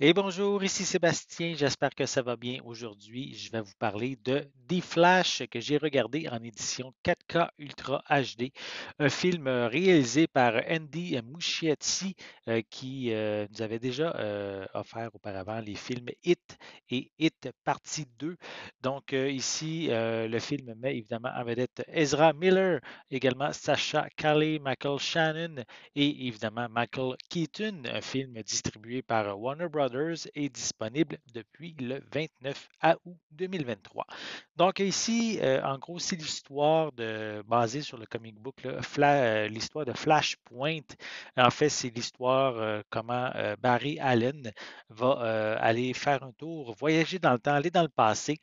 Et bonjour, ici Sébastien, j'espère que ça va bien aujourd'hui. Je vais vous parler de The Flash que j'ai regardé en édition 4K Ultra HD, un film réalisé par Andy Muschietti qui nous avait déjà offert auparavant les films Hit et Hit Partie 2. Donc ici, le film met évidemment en vedette Ezra Miller, également Sacha Calle, Michael Shannon et évidemment Michael Keaton, un film distribué par Warner Brothers et disponible depuis le 29 août 2023. Donc ici, en gros, c'est basée sur le comic book, l'histoire de Flashpoint. En fait, c'est l'histoire comment Barry Allen va aller faire un tour, voyager dans le temps, aller dans le passé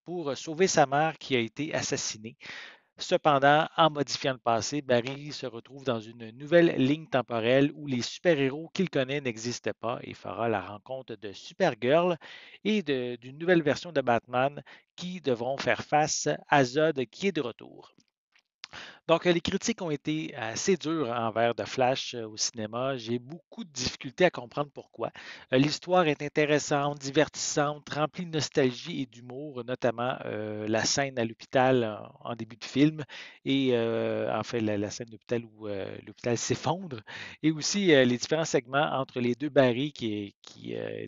pour sauver sa mère qui a été assassinée. Cependant, en modifiant le passé, Barry se retrouve dans une nouvelle ligne temporelle où les super-héros qu'il connaît n'existent pas et fera la rencontre de Supergirl et d'une nouvelle version de Batman qui devront faire face à Zod qui est de retour. Donc, les critiques ont été assez dures envers The Flash au cinéma. J'ai beaucoup de difficultés à comprendre pourquoi. L'histoire est intéressante, divertissante, remplie de nostalgie et d'humour, notamment la scène à l'hôpital en début de film et en fait la scène d'hôpital où l'hôpital s'effondre et aussi les différents segments entre les deux Barry qui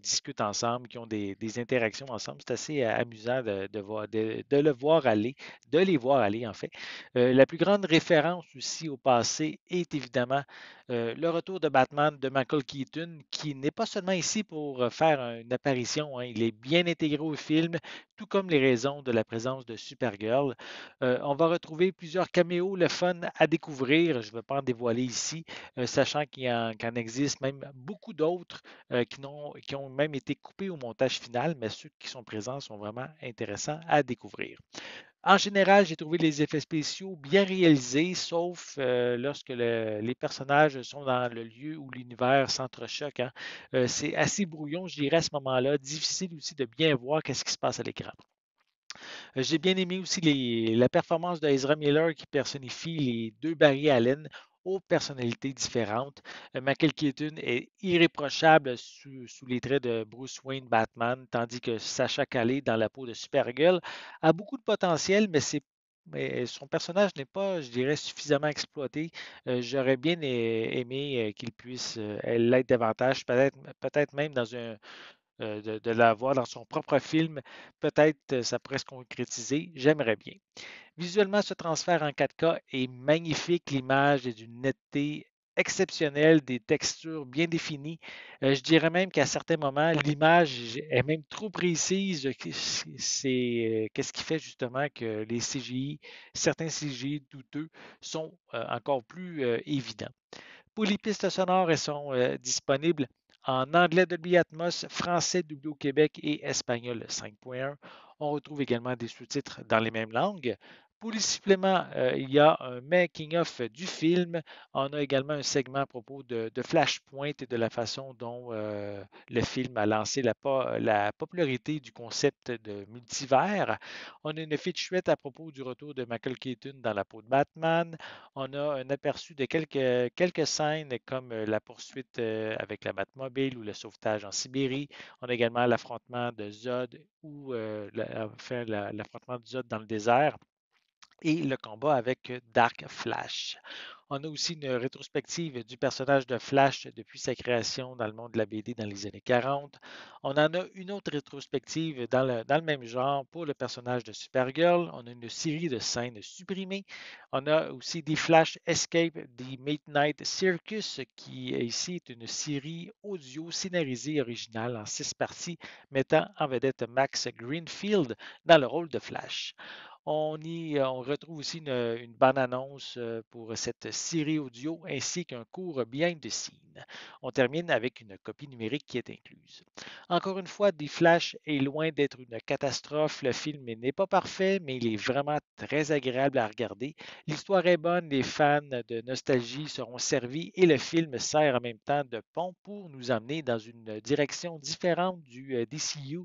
discutent ensemble, qui ont des interactions ensemble. C'est assez amusant de le voir aller, de les voir aller en fait. La plus grande référence aussi au passé est évidemment le retour de Batman de Michael Keaton, qui n'est pas seulement ici pour faire une apparition, hein, il est bien intégré au film, tout comme les raisons de la présence de Supergirl. On va retrouver plusieurs caméos, le fun à découvrir, je ne vais pas en dévoiler ici, sachant qu'il en existe même beaucoup d'autres qui ont même été coupés au montage final, mais ceux qui sont présents sont vraiment intéressants à découvrir. En général, j'ai trouvé les effets spéciaux bien réalisés, sauf lorsque les personnages sont dans le lieu où l'univers s'entrechoque, hein. C'est assez brouillon, je dirais, à ce moment-là. Difficile aussi de bien voir qu'est-ce qui se passe à l'écran. J'ai bien aimé aussi la performance de Ezra Miller qui personnifie les deux Barry Allen aux personnalités différentes. Michael Keaton est irréprochable sous les traits de Bruce Wayne Batman, tandis que Sacha Calle dans la peau de Supergirl a beaucoup de potentiel, mais son personnage n'est pas, je dirais, suffisamment exploité. J'aurais bien aimé qu'il puisse l'être davantage, peut-être même dans de la voir dans son propre film. Peut-être ça pourrait se concrétiser. J'aimerais bien. Visuellement, ce transfert en 4K est magnifique. L'image est d'une netteté exceptionnelle, des textures bien définies. Je dirais même qu'à certains moments, l'image est même trop précise. Qu'est-ce qui fait justement que les CGI, certains CGI douteux, sont encore plus évidents. Pour les pistes sonores, elles sont disponibles en anglais Dolby Atmos, français doublé au Québec et espagnol 5.1. On retrouve également des sous-titres dans les mêmes langues. Pour les suppléments, il y a un making-of du film. On a également un segment à propos de Flashpoint et de la façon dont le film a lancé la popularité du concept de multivers. On a une featurette à propos du retour de Michael Keaton dans la peau de Batman. On a un aperçu de quelques scènes comme la poursuite avec la Batmobile ou le sauvetage en Sibérie. On a également l'affrontement de Zod ou l'affrontement de Zod dans le désert et le combat avec Dark Flash. On a aussi une rétrospective du personnage de Flash depuis sa création dans le monde de la BD dans les années 40. On en a une autre rétrospective dans le même genre pour le personnage de Supergirl. On a une série de scènes supprimées. On a aussi des Flash Escape, The Midnight Circus, qui ici est une série audio scénarisée originale en 6 parties, mettant en vedette Max Greenfield dans le rôle de Flash. On retrouve aussi une bande-annonce pour cette série audio ainsi qu'un court behind the scene. On termine avec une copie numérique qui est incluse. Encore une fois, The Flash est loin d'être une catastrophe. Le film n'est pas parfait, mais il est vraiment très agréable à regarder. L'histoire est bonne, les fans de nostalgie seront servis et le film sert en même temps de pont pour nous amener dans une direction différente du DCU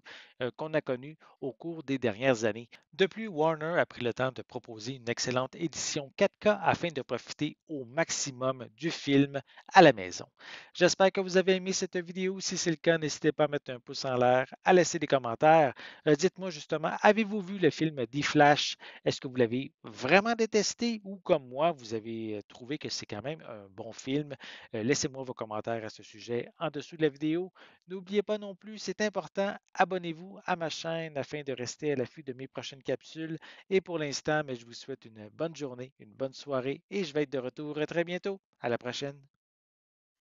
qu'on a connu au cours des dernières années. De plus, Warner quelqu'un a pris le temps de proposer une excellente édition 4K afin de profiter au maximum du film à la maison. J'espère que vous avez aimé cette vidéo. Si c'est le cas, n'hésitez pas à mettre un pouce en l'air, à laisser des commentaires. Dites-moi justement, avez-vous vu le film D-Flash? Est-ce que vous l'avez vraiment détesté ou comme moi, vous avez trouvé que c'est quand même un bon film? Laissez-moi vos commentaires à ce sujet en dessous de la vidéo. N'oubliez pas non plus, c'est important, abonnez-vous à ma chaîne afin de rester à l'affût de mes prochaines capsules. Et pour l'instant, mais je vous souhaite une bonne journée, une bonne soirée et je vais être de retour très bientôt. À la prochaine.